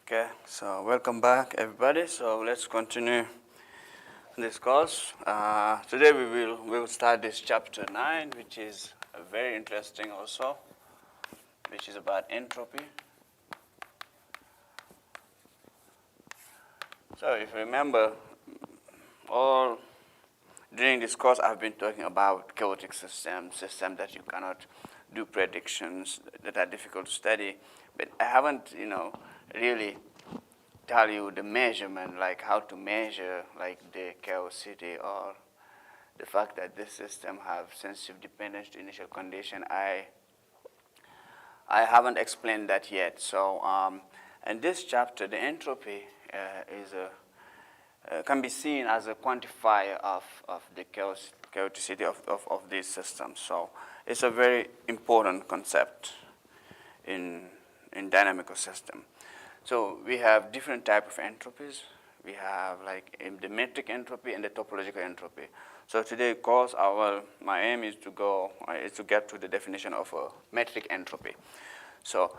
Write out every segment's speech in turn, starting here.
Okay, so welcome back everybody. So let's continue this course. Today we will start this chapter 9, which is very interesting also, which is about entropy. So if you remember, all during this course I've been talking about chaotic systems that you cannot do predictions, that are difficult to study, but I haven't, really tell you the measurement, like how to measure like the chaosity or the fact that this system have sensitive dependence to initial condition. I haven't explained that yet. So in this chapter, the entropy can be seen as a quantifier of the chaoticity of these systems. So it's a very important concept in dynamical system. So we have different type of entropies. We have like the metric entropy and the topological entropy. So today, course, my aim is to get to the definition of a metric entropy. So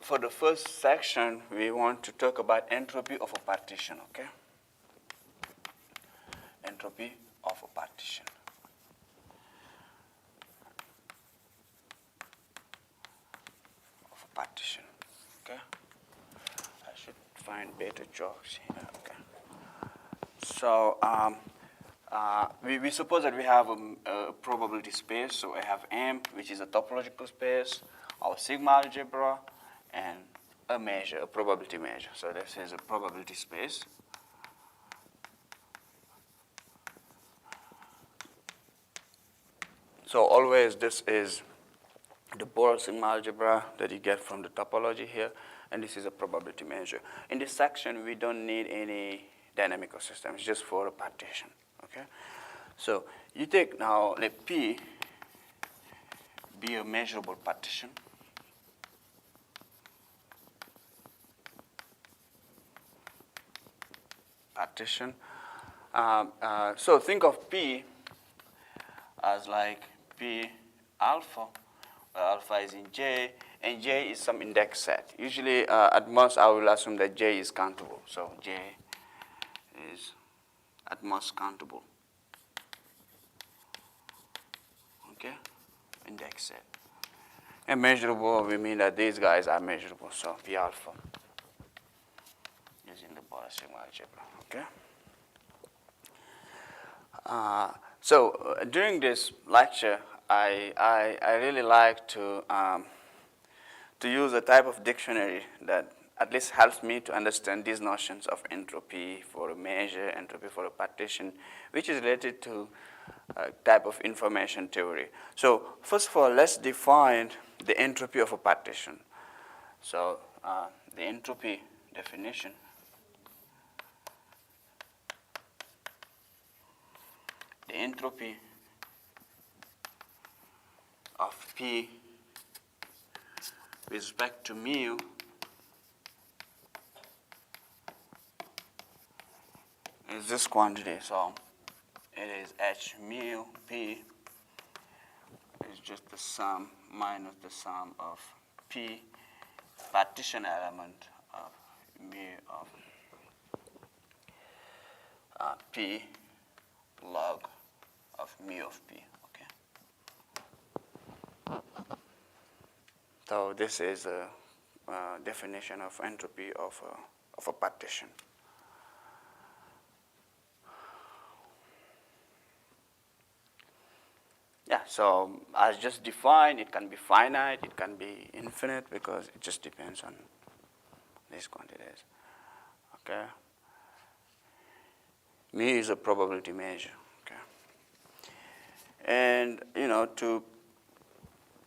for the first section, we want to talk about entropy of a partition. Okay, entropy of a partition. Of a partition. Okay. Find better jokes here. Okay. So we suppose that we have a probability space. So I have M, which is a topological space, our sigma algebra, and a measure, a probability measure. So this is a probability space. So always this is the borrowed sigma algebra that you get from the topology here. And this is a probability measure. In this section, we don't need any dynamical systems, just for a partition. Okay. So you take now let P be a measurable partition. So think of P as like P alpha. Alpha is in J, and J is some index set. Usually, at most, I will assume that J is countable. So J is at most countable. Okay, index set. And measurable, we mean that these guys are measurable. So P alpha using the borrowed sigma algebra. Okay. So during this lecture, I really like to use a type of dictionary that at least helps me to understand these notions of entropy for a measure, entropy for a partition, which is related to a type of information theory. So first of all, let's define the entropy of a partition. So the entropy definition. The entropy of P with respect to mu is this quantity. So it is H mu P is just the sum minus the sum of P partition element of mu of P log of mu of P. So this is a definition of entropy of a partition. Yeah, so as just defined, it can be finite, it can be infinite, because it just depends on these quantities. Okay. Mu is a probability measure. Okay. And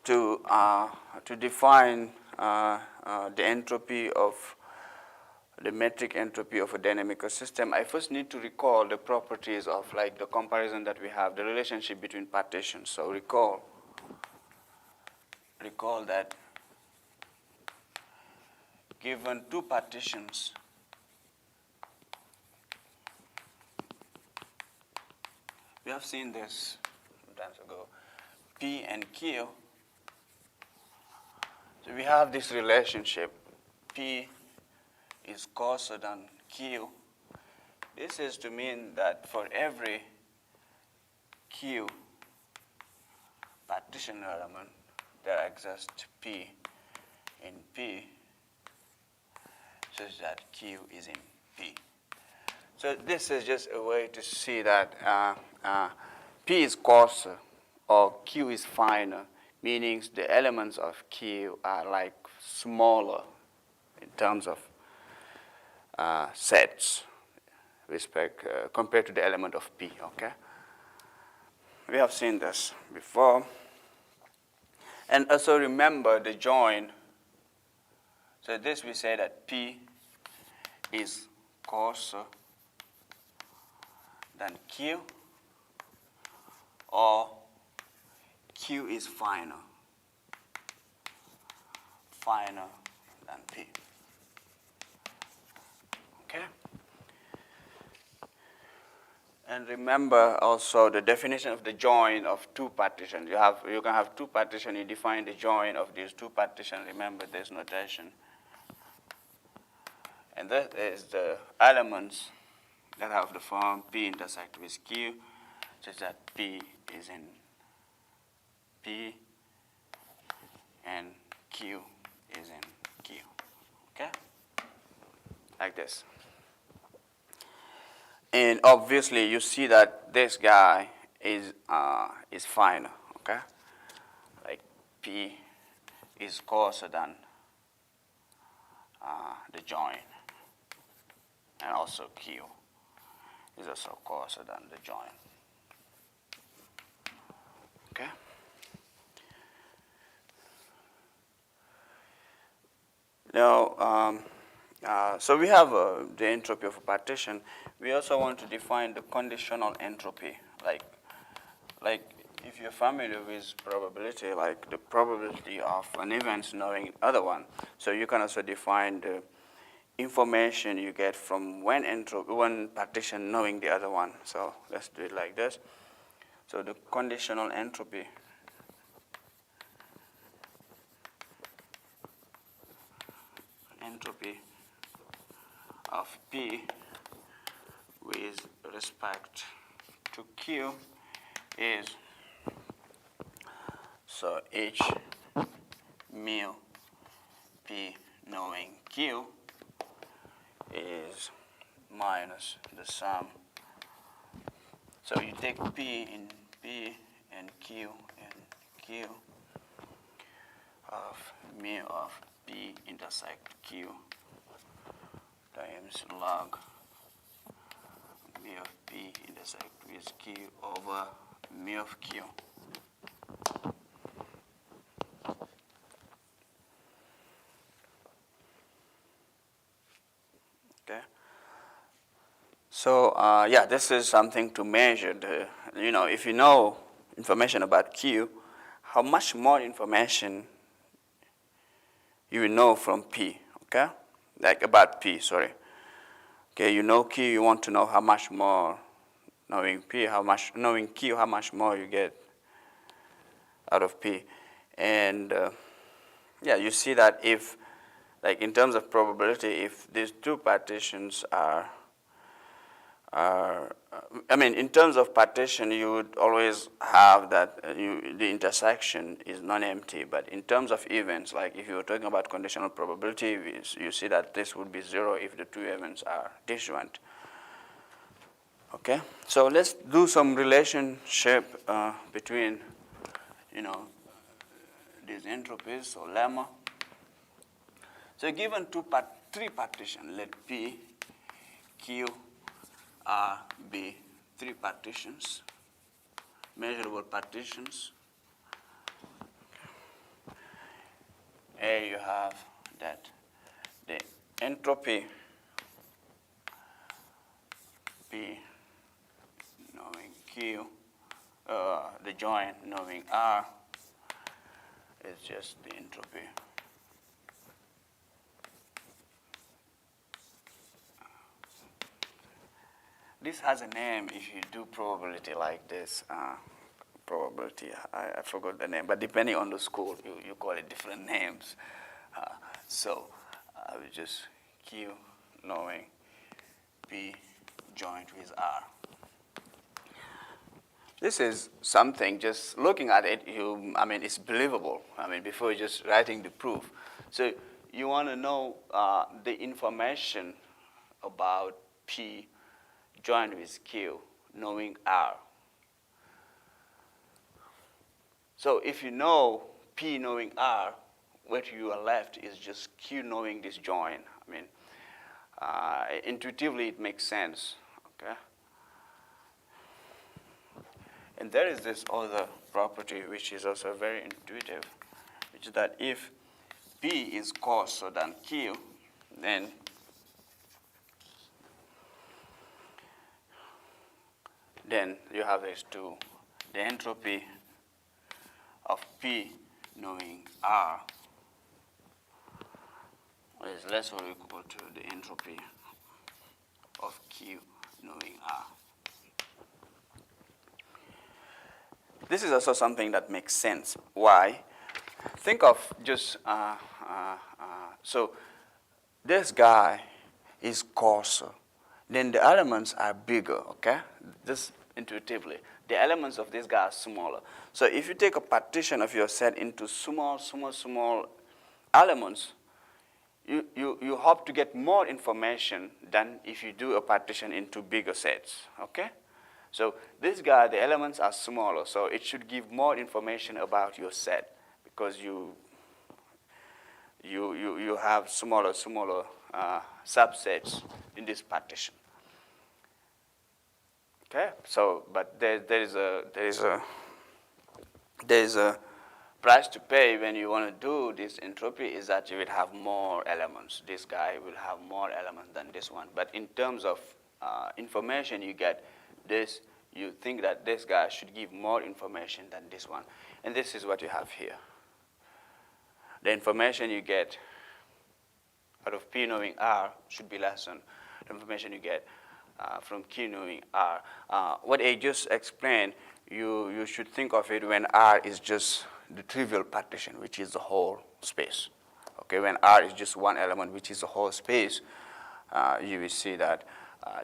to define the entropy of the metric entropy of a dynamical system, I first need to recall the properties of like the comparison that we have, the relationship between partitions. So recall that given two partitions, we have seen this some times ago, P and Q. So we have this relationship, P is coarser than Q, this is to mean that for every Q partition element, there exists P in P, such that Q is in P. So this is just a way to see that P is coarser or Q is finer, meaning the elements of Q are like smaller in terms of sets compared to the element of P, okay? We have seen this before. And also remember the join. So this we say that P is coarser than Q, or Q is finer than P. Okay? And remember also the definition of the join of two partitions. You can have two partitions, you define the join of these two partitions. Remember this notation. And that is the elements that have the form P intersect with Q, such that P is in P and Q is in Q. Okay? Like this. And obviously you see that this guy is finer, okay? Like P is coarser than the join. And also Q is also coarser than the join. Okay? Now, so we have the entropy of a partition. We also want to define the conditional entropy. Like if you're familiar with probability, like the probability of an event knowing other one. So you can also define the information you get from one partition knowing the other one. So let's do it like this. So the conditional entropy of P with respect to Q is, so H mu P knowing Q is minus the sum. So you take P in P and Q in Q of mu of P intersect Q times log mu of P intersect with Q over mu of Q. Okay. So yeah, this is something to measure. If you know information about Q, how much more information you will know from P, okay? Like about P, sorry. Okay, you know Q, you want to know how much more, knowing Q, how much more you get out of P. And yeah, you see that if, like in terms of probability, if these two partitions in terms of partition, you would always have that the intersection is non-empty. But in terms of events, like if you were talking about conditional probability, you see that this would be 0 if the two events are disjoint. Okay, so let's do some relationship between, these entropies or lemma. So given three partitions, let P, Q, R be three partitions, measurable partitions. A, you have that the entropy P knowing Q, the join knowing R is just the entropy this has a name if you do probability like this. Probability, I forgot the name, but depending on the school, you call it different names. So I will just Q knowing P joined with R. This is something, just looking at it, it's believable. Before just writing the proof. So you want to know the information about P joined with Q, knowing R. So if you know P knowing R, what you are left is just Q knowing this join. Intuitively it makes sense, okay? And there is this other property which is also very intuitive, which is that if P is coarser than Q, then you have these two. The entropy of P knowing R is less or equal to the entropy of Q knowing R. This is also something that makes sense. Why? Think of just, so this guy is coarser. Then the elements are bigger, okay? Just intuitively. The elements of this guy are smaller. So if you take a partition of your set into small elements, you hope to get more information than if you do a partition into bigger sets, okay? So this guy, the elements are smaller, so it should give more information about your set because you have smaller subsets in this partition. Okay, so but there is a price to pay when you want to do this entropy is that you will have more elements. This guy will have more elements than this one. But in terms of information you get, you think that this guy should give more information than this one. And this is what you have here. The information you get out of P knowing R should be less than the information you get from Q knowing R. What I just explained, you should think of it when R is just the trivial partition, which is the whole space. Okay, when R is just one element, which is the whole space, you will see that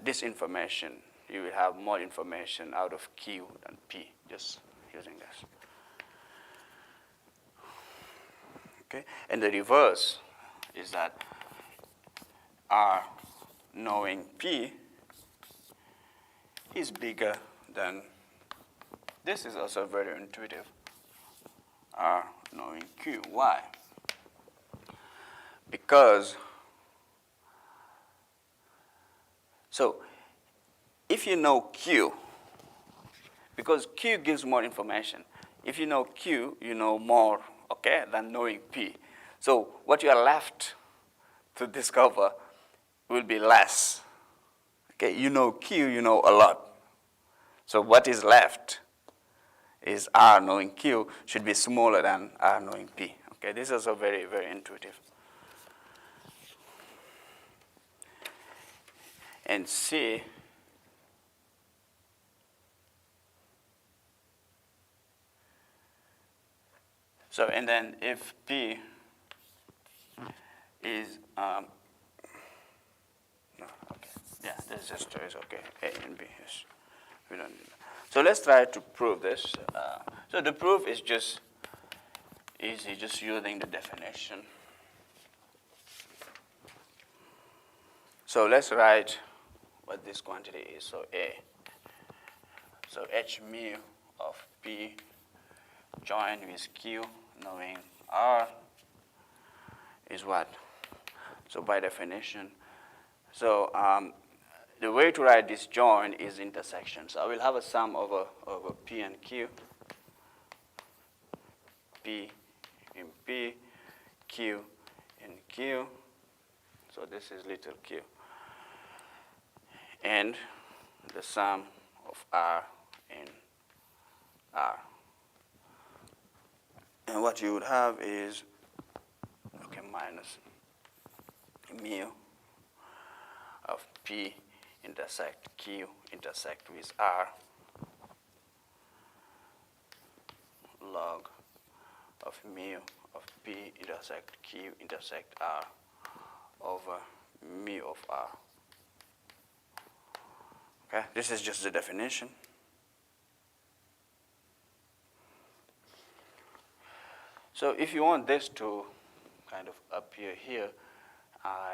this information, you will have more information out of Q than P, just using this. Okay, and the reverse is that R knowing P is bigger than, this is also very intuitive, R knowing Q. Why? Because, so if you know Q, because Q gives more information, if you know Q, you know more, okay, than knowing P. So what you are left to discover will be less. Okay, you know Q, you know a lot. So what is left is R knowing Q should be smaller than R knowing P. Okay, this is also very, very intuitive. And C, so and then if P is, no, okay, yeah, this just is okay, A and B, yes, we don't need that. So let's try to prove this. So the proof is just easy, just using the definition. So let's write what this quantity is, so A. So H mu of P joined with Q knowing R is what? So by definition, so the way to write this join is intersection. So I will have a sum over P and Q, P in P, Q in Q. So this is little q. And the sum of R in R. And what you would have is, okay, minus mu of P intersect Q intersect with R log of mu of P intersect Q intersect R over mu of R. Okay, this is just the definition. So if you want this to kind of appear here,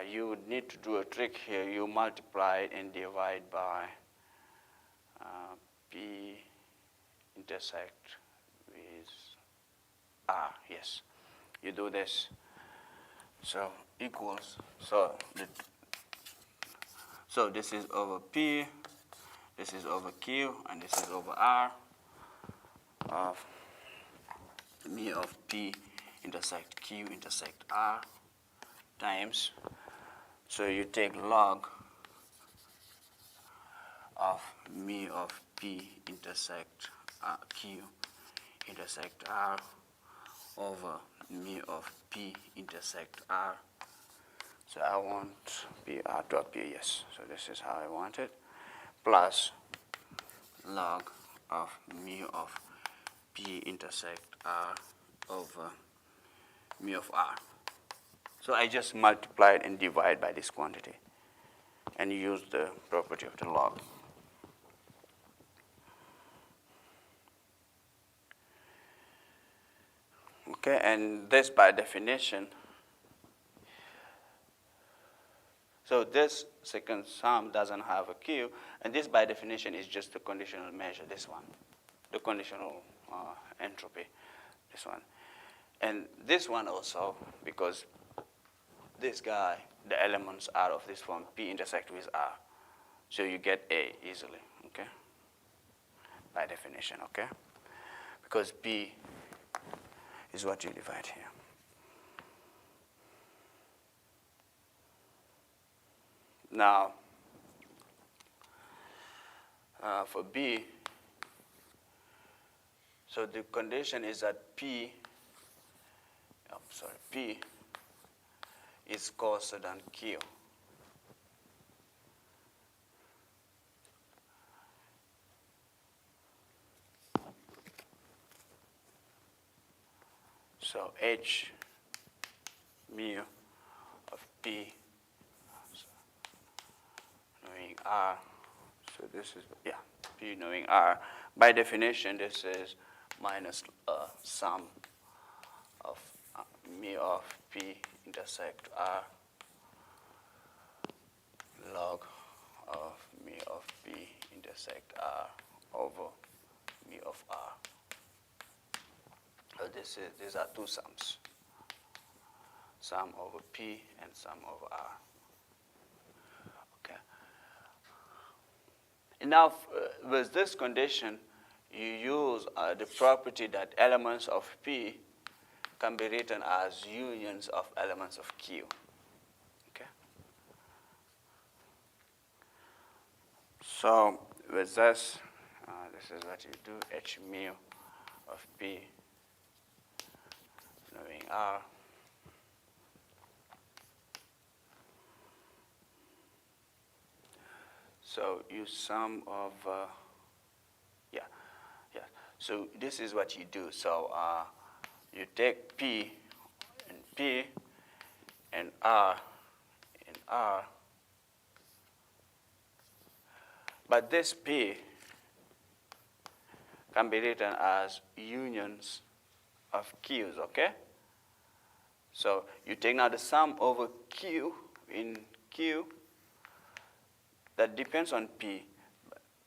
you would need to do a trick here. You multiply it and divide by P intersect with R. Yes, you do this. So equals, so this is over P, this is over Q, and this is over R of mu of P intersect Q intersect R times, so you take log of mu of P intersect Q intersect R over mu of P intersect R. So I want PR to appear, yes. So this is how I want it, plus log of mu of P intersect R over mu of R. So I just multiply and divide by this quantity and use the property of the log. Okay, and this by definition, so this second sum doesn't have a Q, and this by definition is just the conditional measure, this one, the conditional entropy, this one. And this one also, because this guy, the elements are of this form, P intersect with R. So you get A easily, okay? By definition, okay? Because P is what you divide here. Now, for B, so the condition is that P is coarser than Q. So H mu of P knowing R, so this is, yeah, P knowing R. By definition, this is minus sum of mu of P intersect R log of mu of P intersect R over mu of R. So these are two sums, sum over P and sum over R. Okay. And now, with this condition, you use the property that elements of P can be written as unions of elements of Q. Okay. So with this, this is what you do: H mu of P knowing R so you sum of so this is what you do. So you take P and R and R, but this P can be written as unions of Q's, okay? So you take now the sum over Q in Q that depends on P,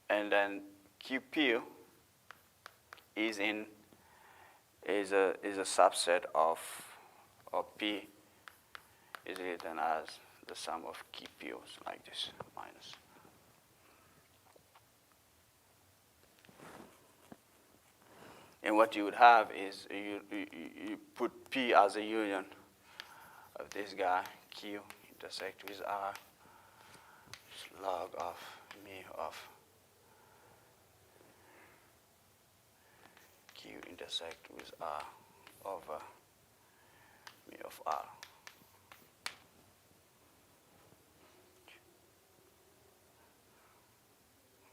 and then QP is a subset of P is written as the sum of QP's like this, minus. And what you would have is you put P as a union of this guy, Q intersect with R, log of mu of Q intersect with R over mu of R.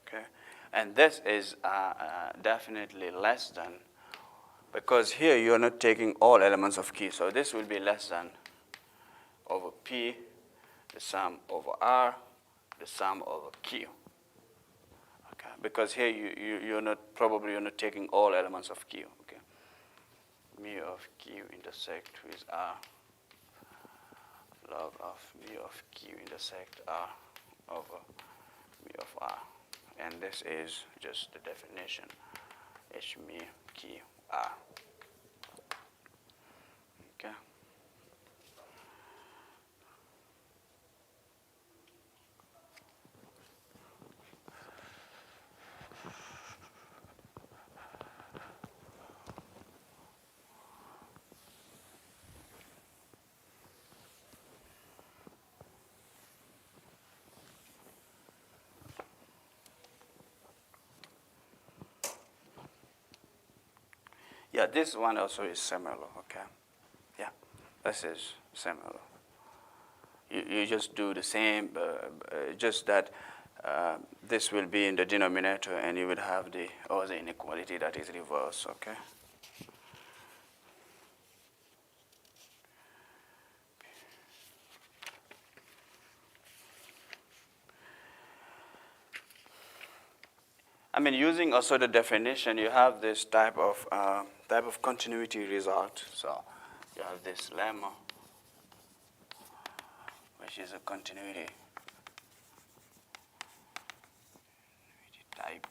Okay, and this is definitely less than, because here you're not taking all elements of Q, so this will be less than over P the sum over R, the sum over Q. Okay, because here you're not taking all elements of Q. Okay, mu of Q intersect with R log of mu of Q intersect R over mu of R, and this is just the definition. H mu Q R. Okay. Yeah, this one also is similar, okay? Yeah, this is similar. You just do the same, just that this will be in the denominator and you will have the other inequality that is reversed, okay? I mean, using also the definition, you have this type of continuity result. So you have this lemma, which is a continuity type.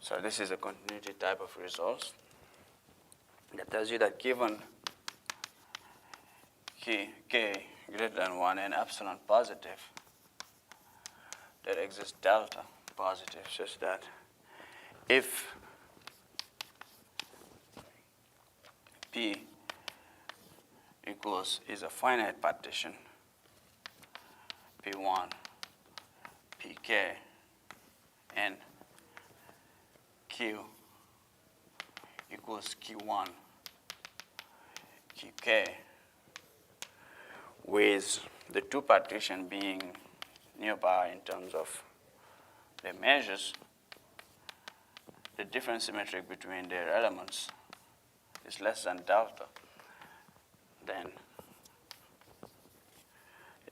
So this is a continuity type of result that tells you that given k greater than 1 and epsilon positive, there exists delta positive, such that if P is a finite partition, P1, Pk, and Q equals Q1, Qk, with the two partition being nearby in terms of the measures, the difference symmetric between their elements is less than delta, then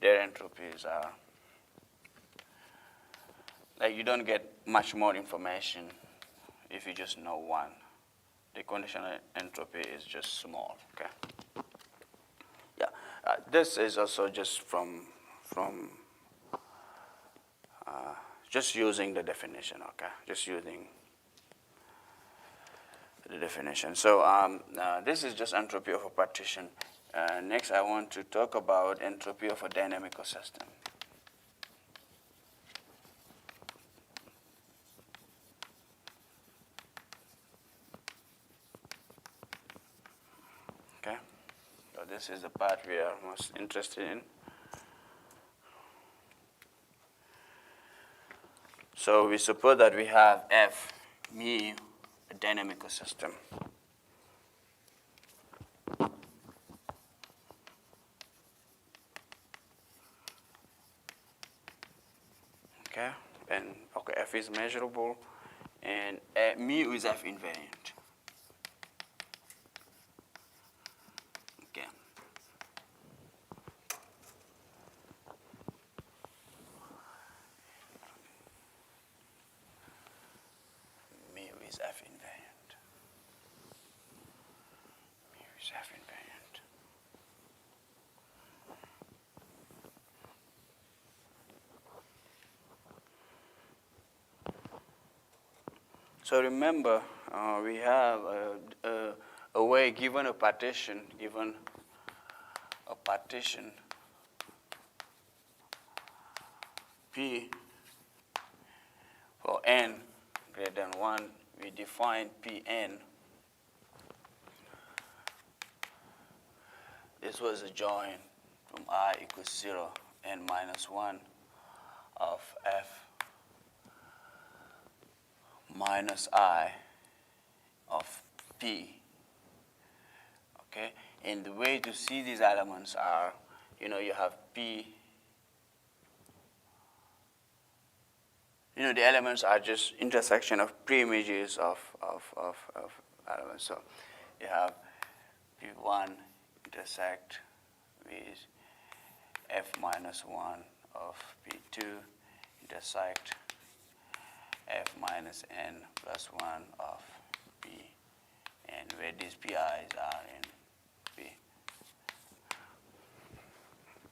their entropies are, like, you don't get much more information if you just know one. The conditional entropy is just small, okay? Yeah, this is also just from just using the definition, okay? Just using the definition. So this is just entropy of a partition. Next, I want to talk about entropy of a dynamical system. Okay, so this is the part we are most interested in. So we suppose that we have F mu, a dynamical system. Okay, and okay, F is measurable, and mu is F invariant. Okay. Mu is F invariant. Mu is F invariant. So remember, we have a way, given a partition P for n greater than 1, we define Pn. This was a join from I equals 0, n minus 1 of F minus I of P, okay? And the way to see these elements are, you have P, the elements are just intersection of pre-images of elements. So you have P1 intersect with f minus 1 of p2 intersect f minus n plus 1 of p n, where these pi's are in p.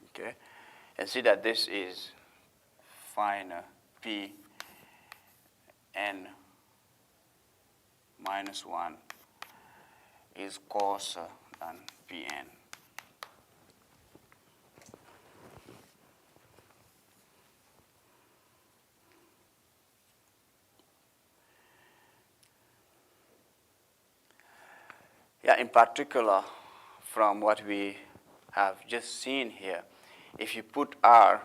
Okay, and see that this is finer p n minus 1 is coarser than pn. Yeah, in particular, from what we have just seen here, if you put R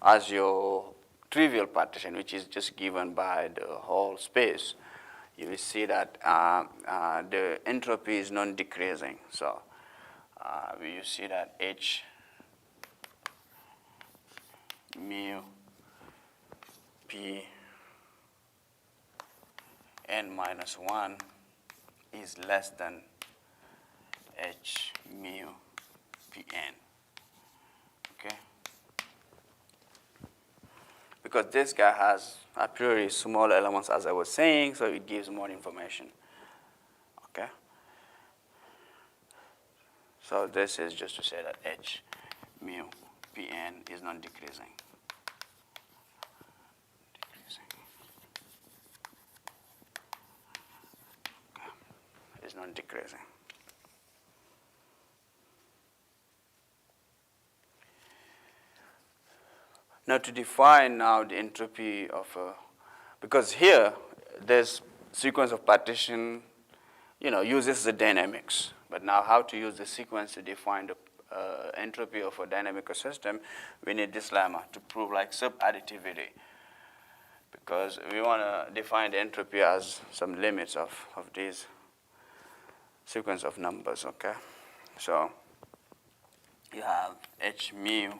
as your trivial partition, which is just given by the whole space, you will see that the entropy is non-decreasing. So you see that H mu P n minus 1 is less than H mu Pn. Okay? Because this guy has a priori small elements, as I was saying, so it gives more information. Okay? So this is just to say that H mu Pn is non-decreasing. Okay. Is non-decreasing. Now to define now the entropy of a, because here this sequence of partition, uses the dynamics. But now how to use the sequence to define the entropy of a dynamical system, we need this lemma to prove like subadditivity. Because we want to define the entropy as some limits of these sequence of numbers, okay? So you have H mu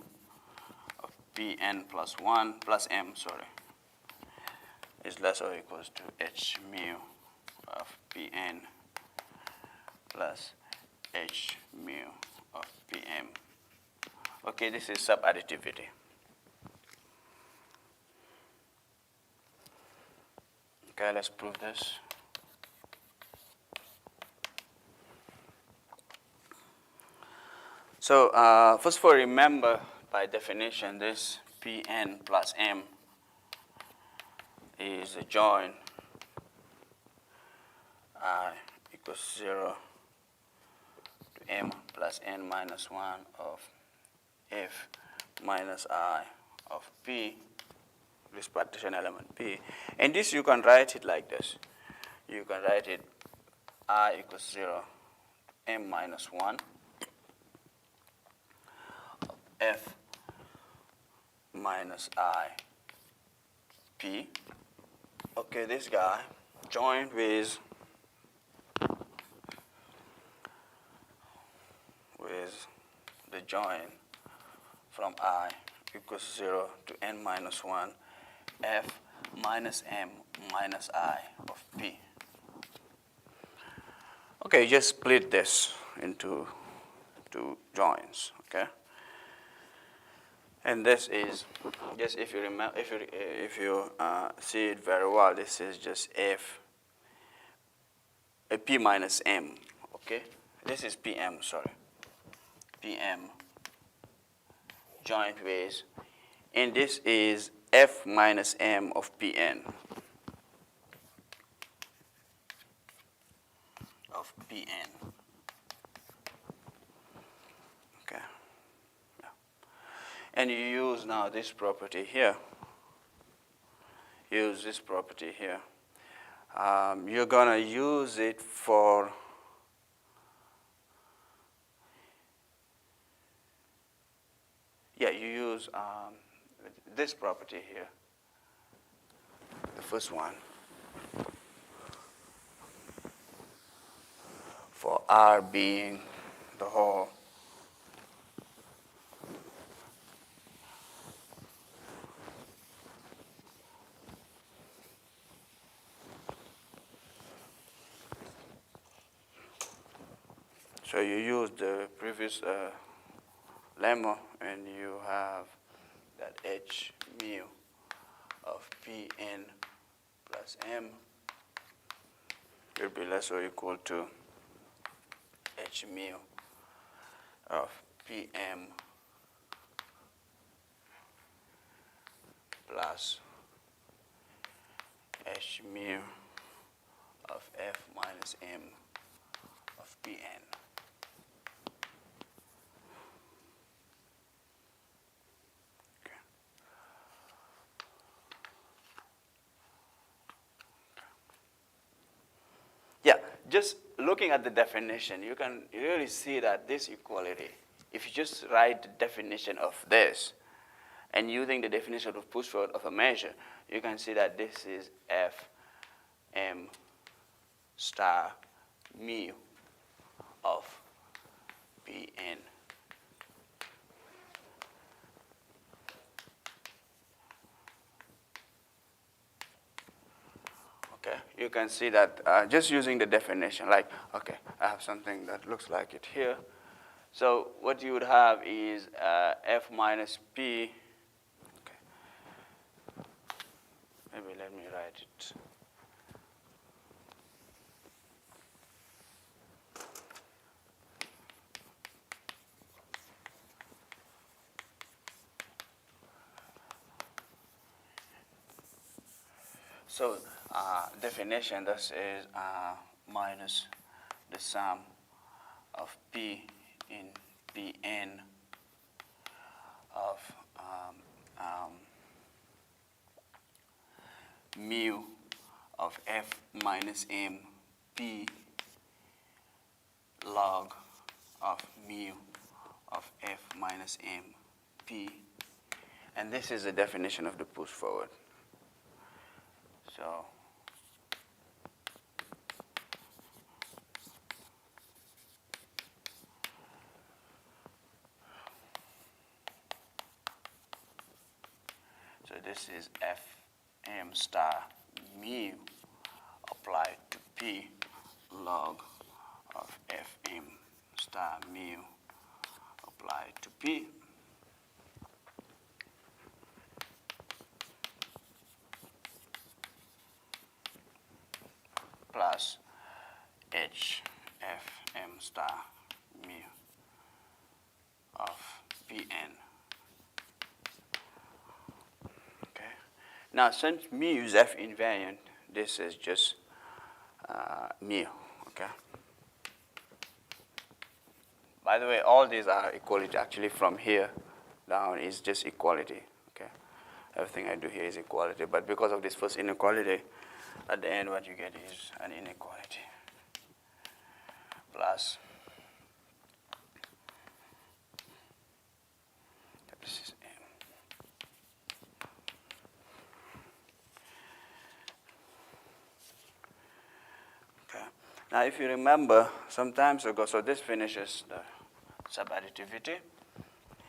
Pn plus 1 plus m, is less or equals to H mu of Pn plus H mu of Pm. Okay, this is subadditivity. Okay, let's prove this. So first of all, remember, by definition, this Pn plus m is a join I equals 0 to m plus n minus 1 of f minus I of p, this partition element p. And this you can write it like this. You can write it I equals 0 to m minus 1 of f minus I p. Okay, this guy joined with the join from I equals 0 to n minus 1 f minus m minus I of p. Okay, just split this into two joins, okay? And this is just, if you remember, if you see it very well, this is just f a p minus m. Okay, this is pm. Pm joint with, and this is f minus m of pn. Of pn. Okay. And you use now this property here. Use this property here. You're going to use it for you use this property here, the first one, for R being the whole. So you use the previous lemma, and you have that h mu of Pn plus m will be less or equal to h mu of Pm plus h mu of f minus m of Pn. Yeah, just looking at the definition, you can really see that this equality, if you just write the definition of this, and using the definition of push forward of a measure, you can see that this is f m star mu of Pn. Okay, you can see that just using the definition, like, okay, I have something that looks like it here. So what you would have is f minus p. Okay. Maybe let me write it. So definition, this is minus the sum of p in Pn of mu of f minus m p log of mu of f minus m p. And this is the definition of the push forward. So this is Fm star mu applied to P log of Fm star mu applied to P. Plus H Fm star mu of Pn. Okay. Now, since mu is F invariant, this is just mu. Okay. By the way, all these are equality. Actually, from here down is just equality. Okay. Everything I do here is equality. But because of this first inequality, at the end, what you get is an inequality plus this is m. Okay. Now, if you remember, some times ago, so this finishes the subadditivity.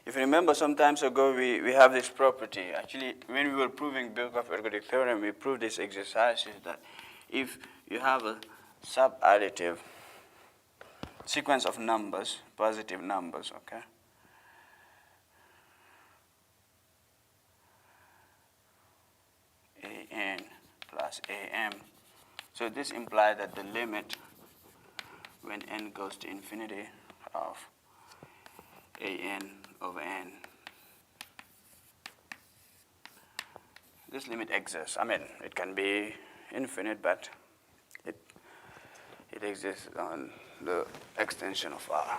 If you remember, some times ago, we have this property. Actually, when we were proving Birkhoff-Ergodic theorem, we proved this exercise is that if you have a subadditive sequence of numbers, positive numbers, okay? An plus am. So this implies that the limit when n goes to infinity of an over n, this limit exists. I mean, it can be infinite, but it exists on the extension of R.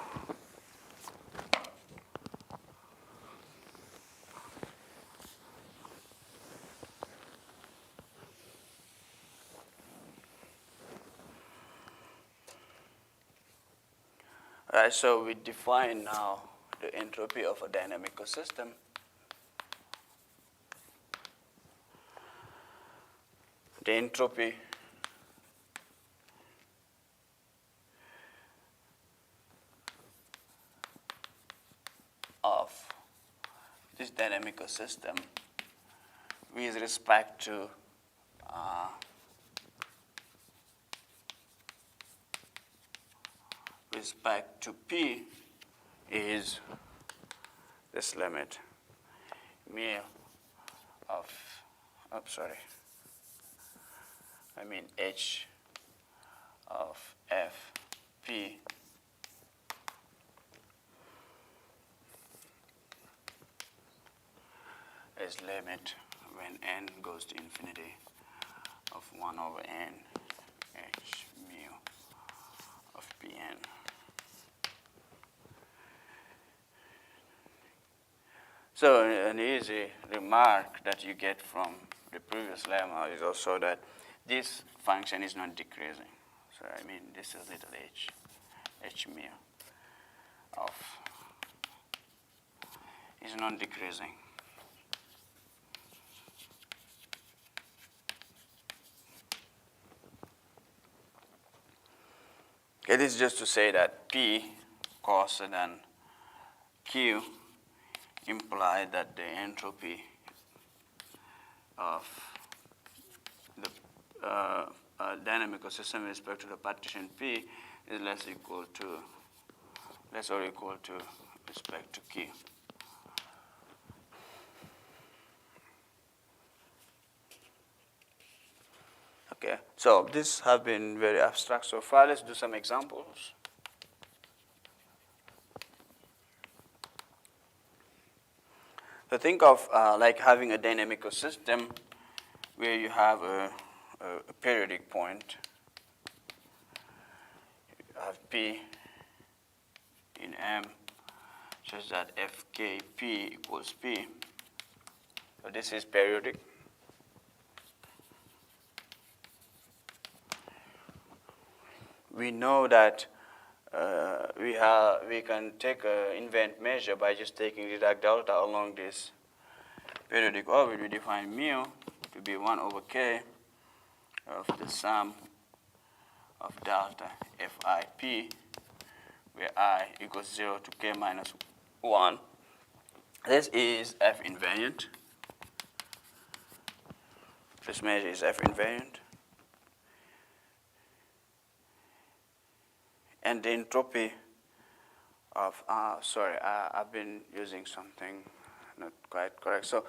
All right, so we define now the entropy of a dynamic system. The entropy of this dynamic system with respect to P is this limit mu of, h of f p is limit when n goes to infinity of 1 over n h mu of Pn. So an easy remark that you get from the previous lemma is also that this function is not decreasing. So this is little h mu of is not decreasing. Okay, this is just to say that P coarser than Q imply that the entropy of the dynamical system with respect to the partition P is less or equal to respect to Q. Okay, so these have been very abstract so far. Let's do some examples. So think of like having a dynamical system where you have a periodic point. You have P in M such that fkp equals P. So this is periodic. We know that we can take an invariant measure by just taking Dirac delta along this periodic orbit. We define mu to be 1 over k of the sum of delta FIP, where I equals 0 to k minus 1. This is F invariant. This measure is F invariant. And the entropy of, I've been using something not quite correct. So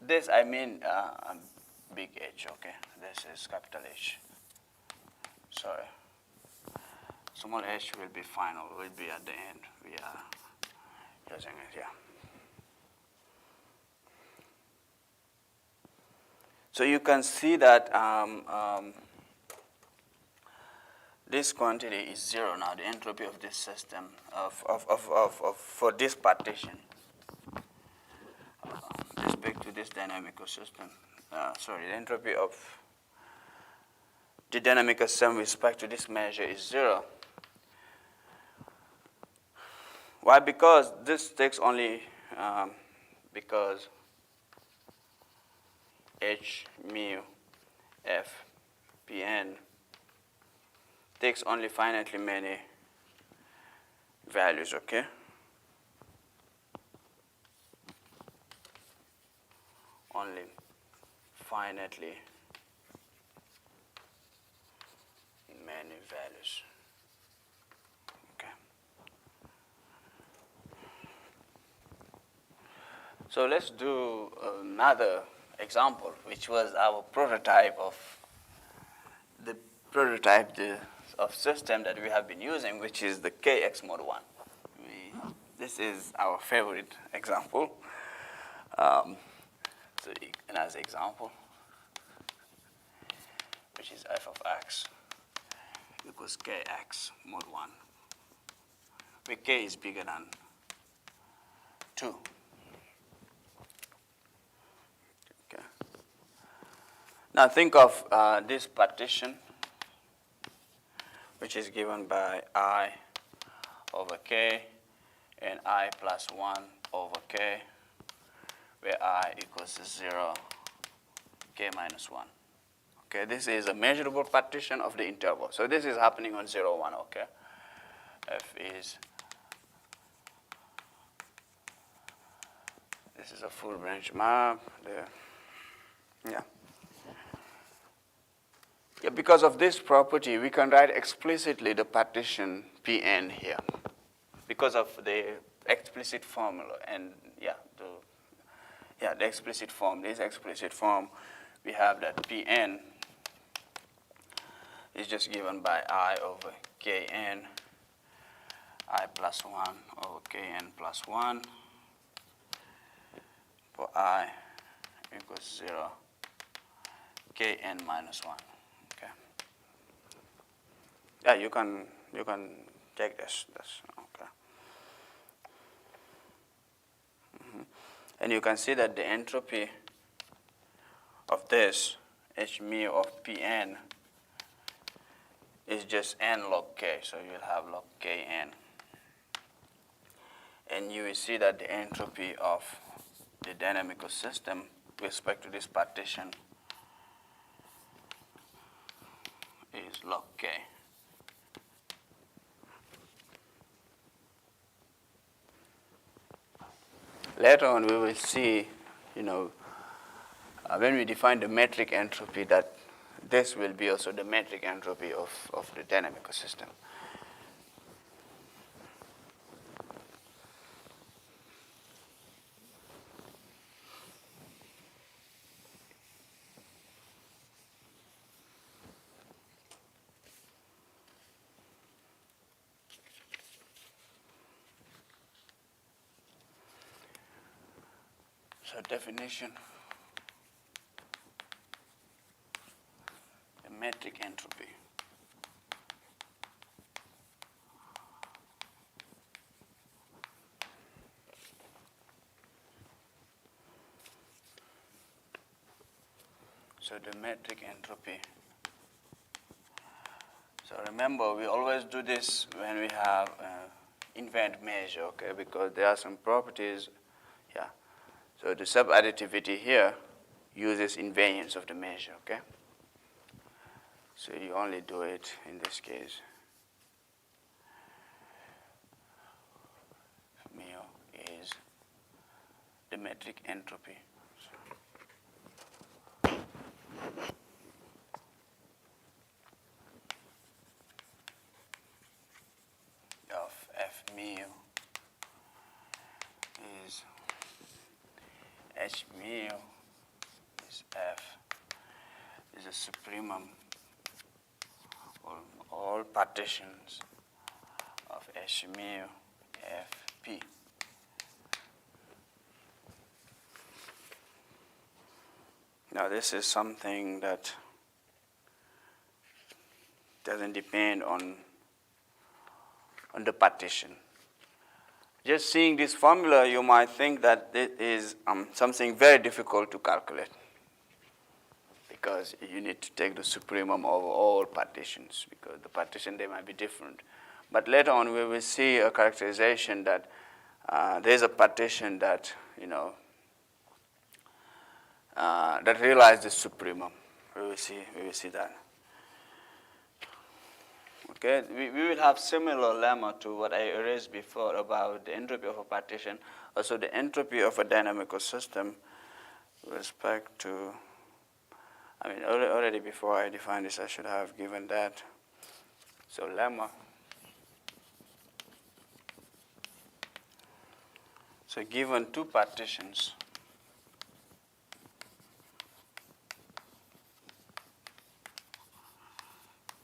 this, big H, okay? This is capital H. Sorry. Small h will be final, will be at the end. We are using it here. So you can see that this quantity is 0 now, the entropy of this system for this partition with respect to this dynamical system. The entropy of the dynamical system with respect to this measure is 0. Why? Because this takes only, because h mu f Pn takes only finitely many values, okay? Only finitely many values, okay? So let's do another example, which was our prototype of of system that we have been using, which is the KX mod 1. This is our favorite example. So another example, which is f of x equals KX mod 1, where k is bigger than 2. Okay. Now think of this partition, which is given by I over k and I plus 1 over k, where I equals 0, k minus 1. Okay, this is a measurable partition of the interval. So this is happening on 0, 1, okay? F is, this is a full branch map. Yeah, because of this property, we can write explicitly the partition Pn here. Because of the explicit formula, and the explicit form. This explicit form, we have that Pn is just given by I over Kn, I plus 1 over Kn plus 1 for I equals 0, Kn minus 1. Okay. Yeah, you can take this. Okay. And you can see that the entropy of this H mu of Pn is just n log k, so you'll have log Kn. And you will see that the entropy of the dynamical system with respect to this partition is log k. Later on, we will see, when we define the metric entropy, that this will be also the metric entropy of the dynamical system. So definition, the metric entropy. So the metric entropy. So remember, we always do this when we have invariant measure, okay, because there are some properties, yeah. So the subadditivity here uses invariance of the measure, okay? So you only do it in this case. Mu is the metric entropy. Of F mu is H mu is F is a supremum of all partitions of H mu F P. Now this is something that doesn't depend on the partition. Just seeing this formula, you might think that it is something very difficult to calculate, because you need to take the supremum over all partitions, because the partition, they might be different. But later on, we will see a characterization that there's a partition that, that realizes the supremum. We will see that. Okay, we will have similar lemma to what I erased before about the entropy of a partition. Also, the entropy of a dynamical system with respect to, already before I defined this, I should have given that. So lemma. So given two partitions,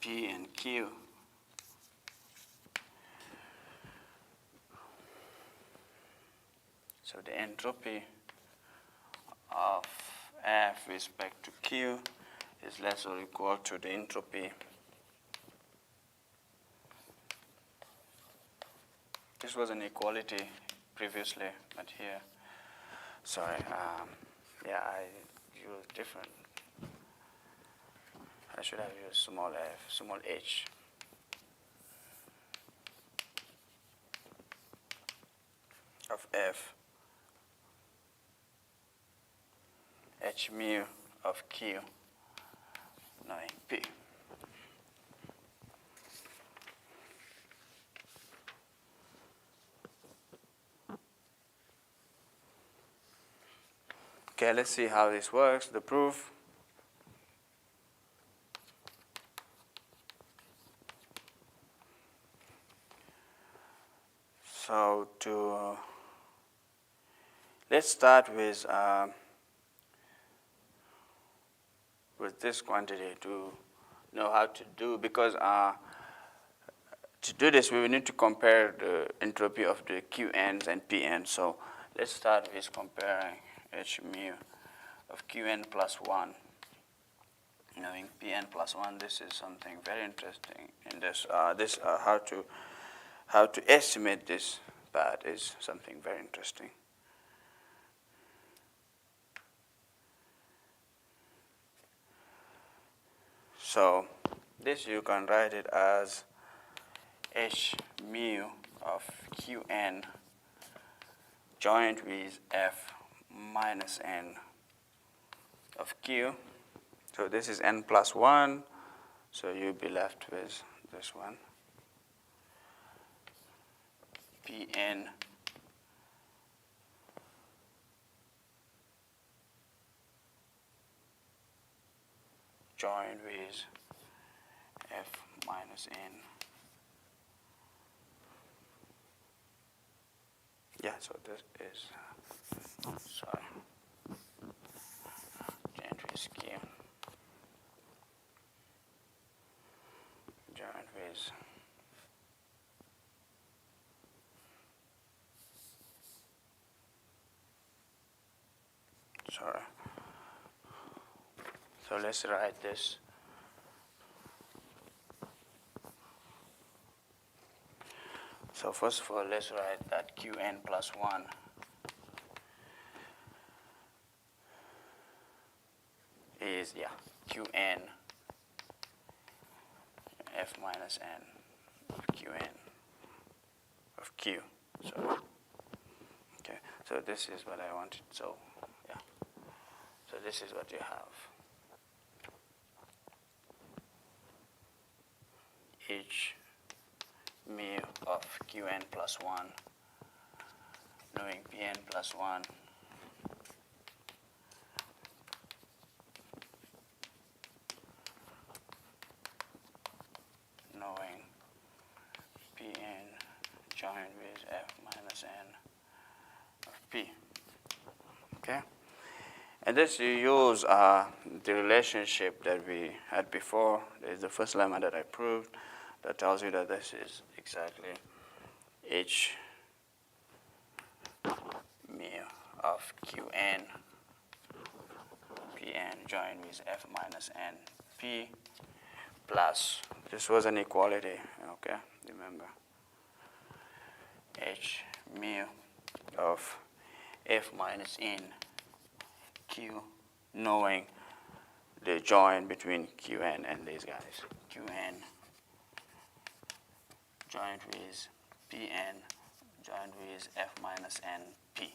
P and Q, so the entropy of F with respect to Q is less or equal to the entropy. This was an equality previously, but here, sorry, I used different. I should have used small f, small h. Of F, H mu of Q, knowing P. Okay, let's see how this works, the proof. So to let's start with this quantity to know how to do, because to do this we will need to compare the entropy of the Qn's and Pn's. So let's start with comparing H mu of Qn plus 1, knowing Pn plus 1. This is something very interesting in this. How to estimate this part is something very interesting. So this you can write it as H mu of Qn joined with F minus n of Q. So this is n plus 1, so you'll be left with this one. Pn joined with F minus n. Yeah, so this is, sorry, joined with Q. Joined with sorry. So let's write this. So first of all, let's write that Qn plus 1 is, Qn F minus n of Qn of Q. So, okay, so this is what I wanted. So, yeah. So this is what you have. H mu of Qn plus 1, knowing Pn plus 1, knowing Pn joined with F minus n of P. Okay? And this you use the relationship that we had before. There's the first lemma that I proved that tells you that this is exactly H mu of Qn Pn joined with F minus n P plus, this was an equality, okay, remember, H mu of F minus n Q, knowing the join between Qn and these guys. Qn joined with Pn joined with F minus n P.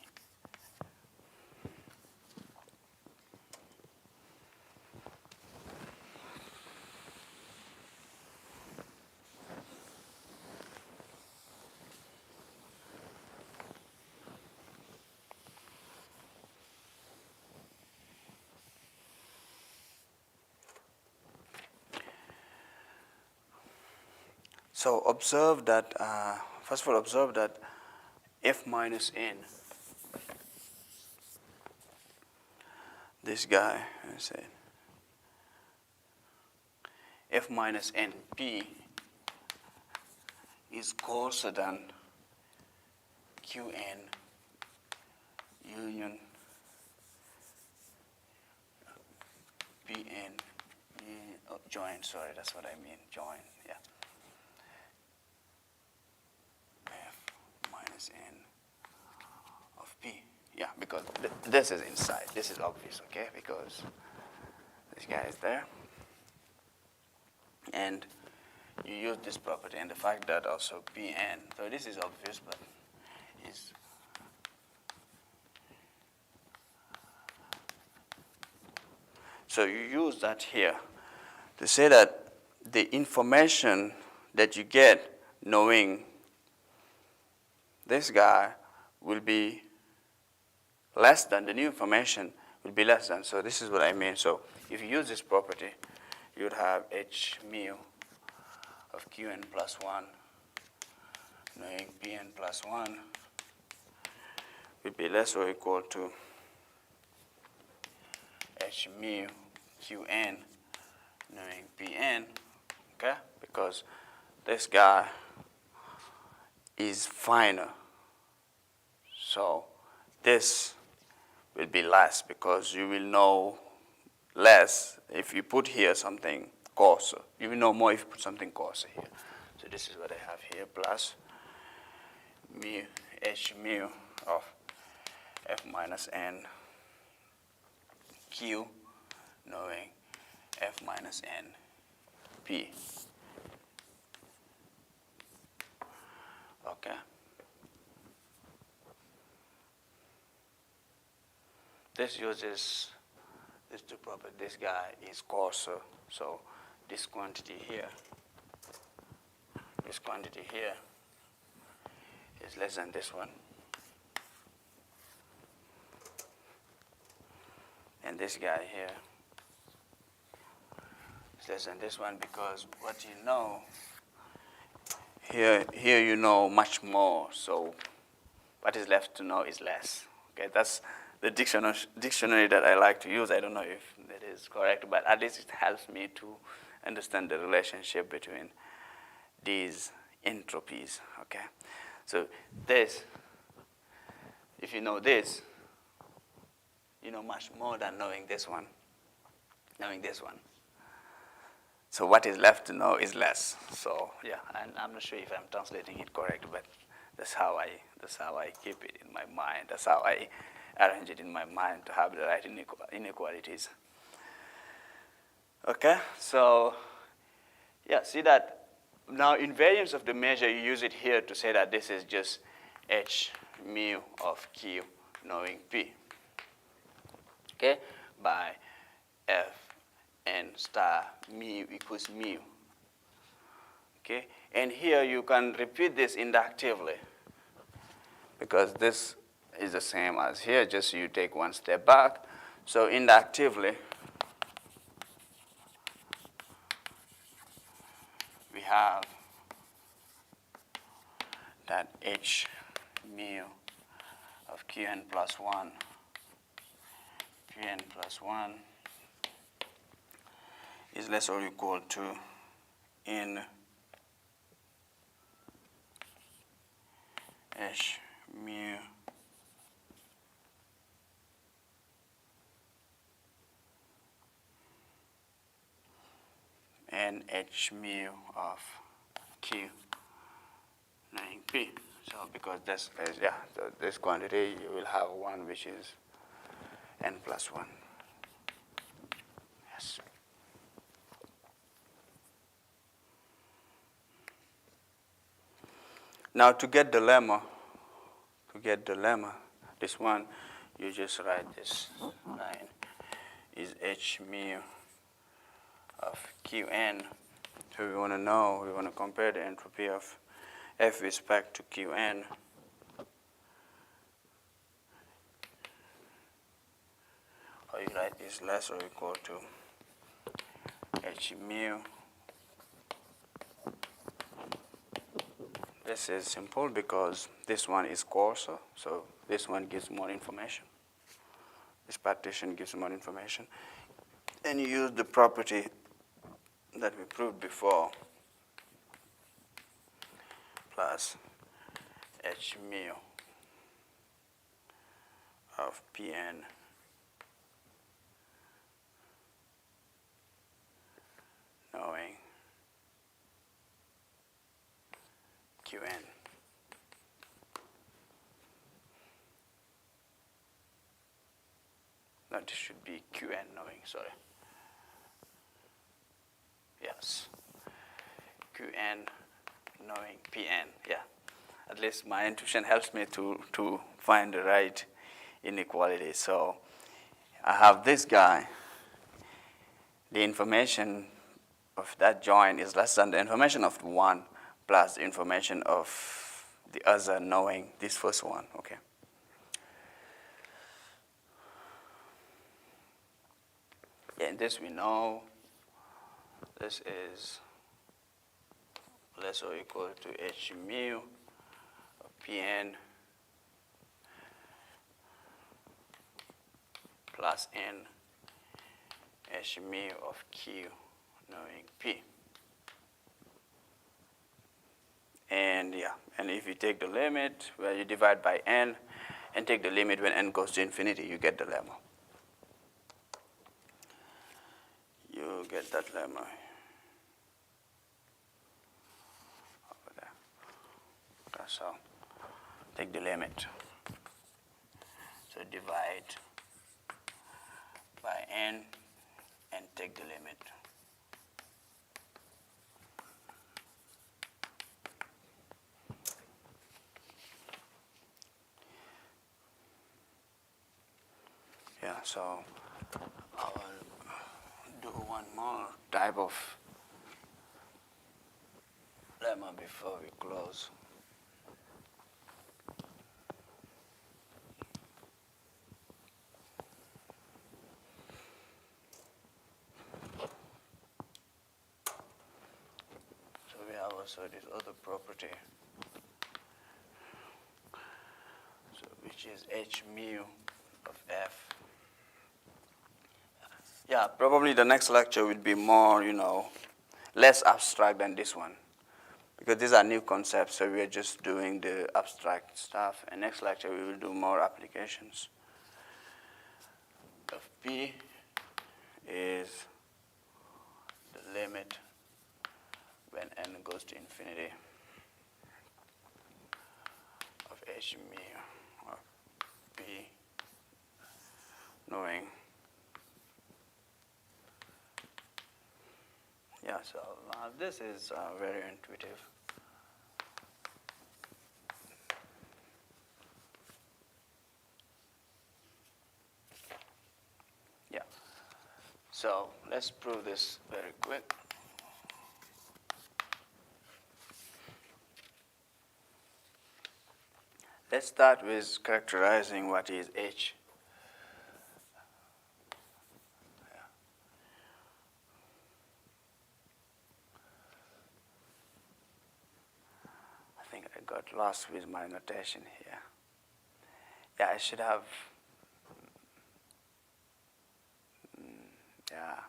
So observe that, first of all, observe that F minus n, this guy, I said, F minus n P is coarser than Qn union Pn join, sorry, that's what I mean, join, yeah. F minus n of P. Yeah, because this is inside. This is obvious, okay? Because this guy is there. And you use this property and the fact that also Pn. So this is obvious, but is so you use that here to say that the information that you get knowing this guy will be less than, the new information will be less than. So this is what I mean. So if you use this property, you would have H mu of Qn plus 1 knowing Pn plus 1 will be less or equal to h mu qn knowing pn, okay? Because this guy is finer. So this will be less because you will know less if you put here something coarser. You will know more if you put something coarser here. So this is what I have here, plus mu h mu of f minus n q knowing f minus n p. Okay. This uses these two properties. This guy is coarser, so this quantity here is less than this one. And this guy here is less than this one because what you know, here you know much more, so what is left to know is less. Okay, that's the dictionary that I like to use. I don't know if that is correct, but at least it helps me to understand the relationship between these entropies, okay? So this, if you know this, you know much more than knowing this one. So what is left to know is less. So yeah, and I'm not sure if I'm translating it correct, but that's how I keep it in my mind. That's how I arrange it in my mind to have the right inequalities. Okay, so yeah, see that now invariance of the measure, you use it here to say that this is just h mu of q knowing p. Okay, by f n star mu equals mu. Okay, and here you can repeat this inductively because this is the same as here, just you take one step back. So inductively, we have that h mu of qn plus 1 is less or equal to n h mu and h mu of q knowing p. So because this is, so this quantity, you will have one which is n plus 1. Yes. Now to get the lemma, this one, you just write this line is h mu of qn. So we want to compare the entropy of f with respect to qn. Or you write is less or equal to h mu. This is simple because this one is coarser, so this one gives more information. This partition gives more information. And you use the property that we proved before, plus h mu of Pn knowing Qn. No, this should be Qn knowing, sorry. Yes. Qn knowing Pn, yeah. At least my intuition helps me to find the right inequality. So I have this guy. The information of that join is less than the information of one plus the information of the other knowing this first one, okay? And this we know, this is less or equal to h mu of Pn plus n h mu of q knowing p. And yeah, and if you take the limit where you divide by n and take the limit when n goes to infinity, you get the lemma. You get that lemma over there. Okay, so take the limit. So divide by n and take the limit. Yeah, so I will do one more type of lemma before we close. So we have also this other property, so which is h mu of f. Yeah, probably the next lecture will be more, less abstract than this one, because these are new concepts, so we are just doing the abstract stuff. And next lecture we will do more applications. Of p is the limit when n goes to infinity of h mu of p knowing. Yeah, so this is very intuitive. Yeah. So let's prove this very quick. Let's start with characterizing what is h. I think I got lost with my notation here. Yeah, I should have. Yeah,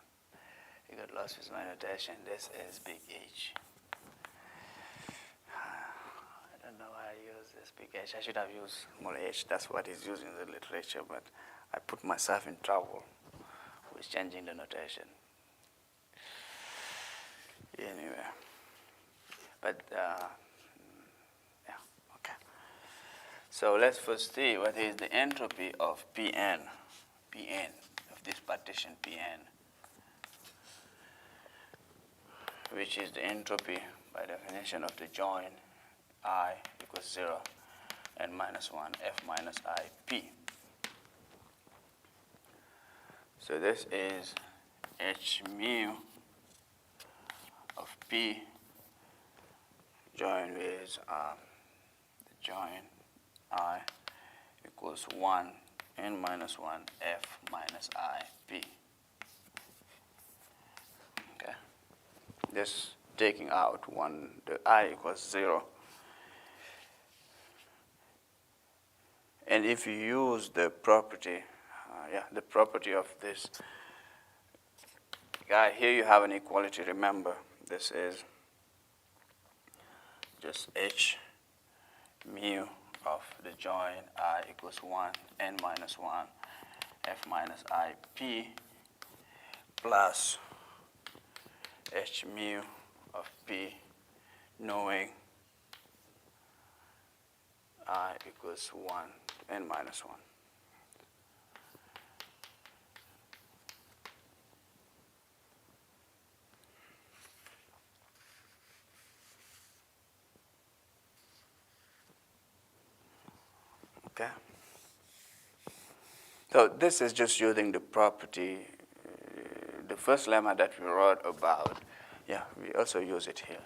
I got lost with my notation. This is big H. I don't know why I use this big H. I should have used small h. That's what is used in the literature, but I put myself in trouble with changing the notation. Anyway, but yeah, okay. So let's first see what is the entropy of Pn of this partition Pn, which is the entropy by definition of the join I equals 0 and minus 1 f minus I p. So this is h mu of p join with the join I equals 1 n minus 1 f minus I p. Okay. This taking out 1, the I equals 0. And if you use the property, the property of this guy, here you have an equality. Remember, this is just h mu of the join I equals 1, n minus 1, f minus I p plus h mu of p knowing I equals 1 to n minus 1. Okay. So this is just using the property, the first lemma that we wrote about. Yeah, we also use it here.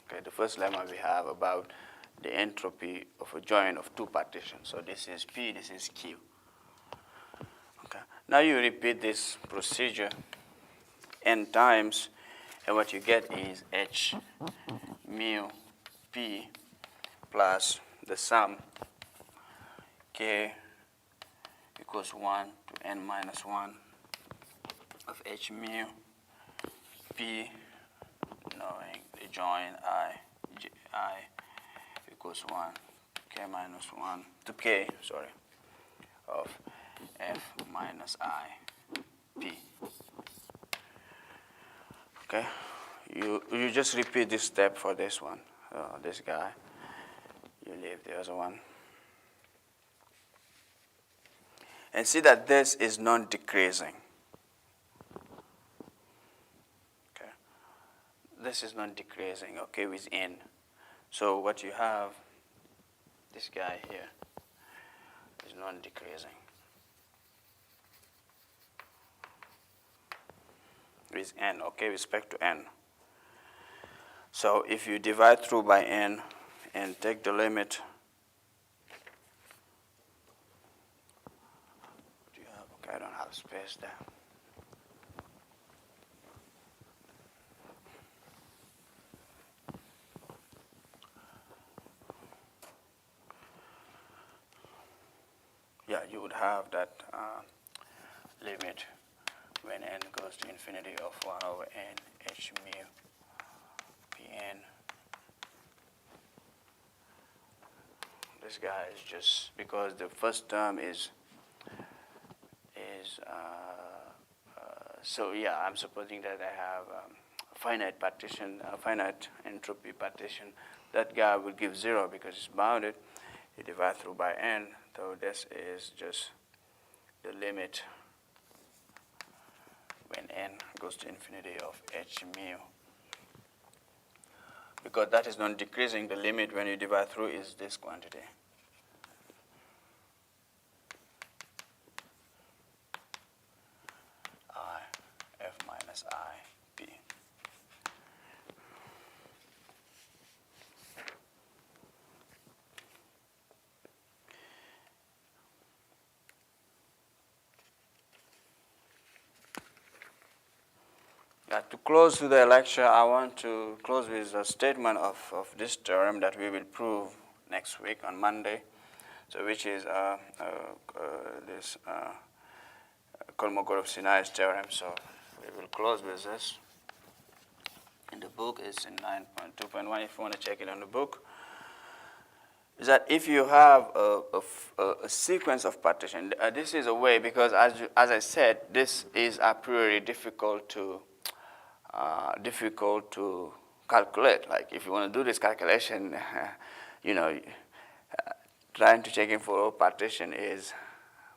Okay, the first lemma we have about the entropy of a join of two partitions. So this is P, this is Q. Okay. Now you repeat this procedure n times, and what you get is h mu P plus the sum k equals 1 to n minus 1 of h mu p, knowing the join I equals 1 k minus 1 to k, sorry, of f minus I p. Okay, you just repeat this step for this one, this guy. You leave the other one. And see that this is non-decreasing. Okay, this is non-decreasing, okay, with n. So what you have, this guy here, is non-decreasing. With n, okay, with respect to n. So if you divide through by n and take the limit, do you have, okay, I don't have space there. Yeah, you would have that limit when n goes to infinity of 1 over n h mu pn. This guy is just because the first term is so yeah, I'm supposing that I have a finite partition, a finite entropy partition. That guy will give 0 because it's bounded. You divide through by n, so this is just the limit when n goes to infinity of h mu. Because that is non-decreasing, the limit when you divide through is this quantity. I, f minus I, p. To close to the lecture, I want to close with a statement of this theorem that we will prove next week on Monday, so which is this Kolmogorov-Sinai's theorem. So we will close with this. In the book, it's in 9.2.1 if you want to check it on the book. Is that if you have a sequence of partition, this is a way, because as I said, this is a priori difficult to calculate. Like if you want to do this calculation, trying to check in for a partition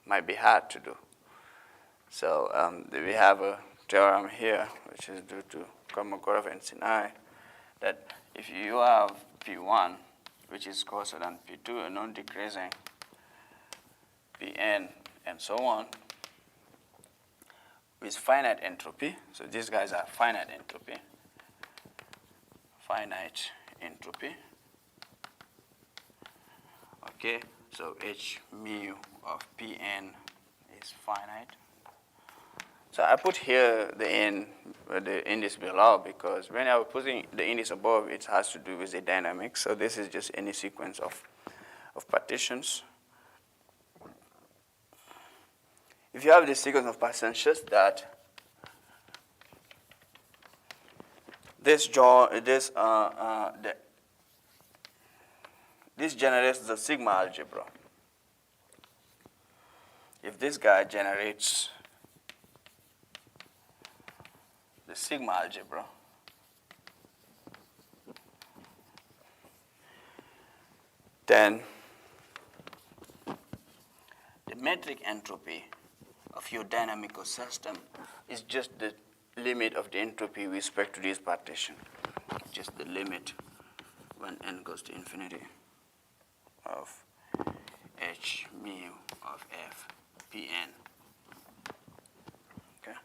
might be hard to do. So we have a theorem here, which is due to Kolmogorov and Sinai, that if you have P1, which is coarser than P2, a non-decreasing Pn, and so on, with finite entropy. So these guys are finite entropy. Finite entropy. Okay, so h mu of Pn is finite. So I put here the index below because when I was putting the index above, it has to do with the dynamics. So this is just any sequence of partitions. If you have this sequence of partitions, just that this generates the sigma algebra. If this guy generates the sigma algebra, then the metric entropy of your dynamical system is just the limit of the entropy with respect to this partition. Just the limit when n goes to infinity of h mu of f Pn. Okay.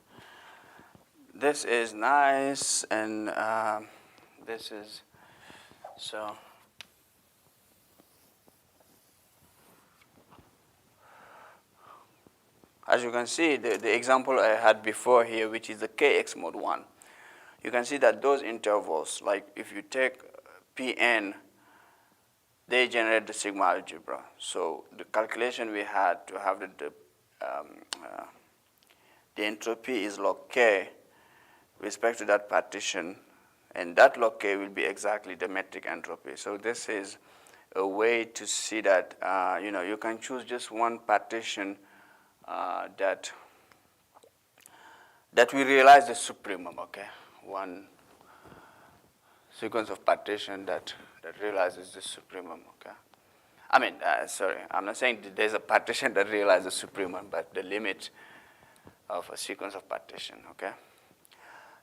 This is nice, and this is so. As you can see, the example I had before here, which is the kx mod 1, you can see that those intervals, like if you take Pn, they generate the sigma algebra. So the calculation we had to have the the entropy is log k with respect to that partition, and that log k will be exactly the metric entropy. So this is a way to see that you can choose just one partition that will realize the supremum, okay? One sequence of partition that realizes the supremum, okay? I mean, sorry, I'm not saying that there's a partition that realizes the supremum, but the limit of a sequence of partition, okay?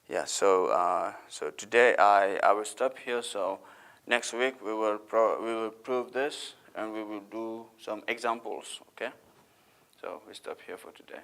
Yeah, so today I will stop here. So next week we will prove this, and we will do some examples, okay? So we stop here for today.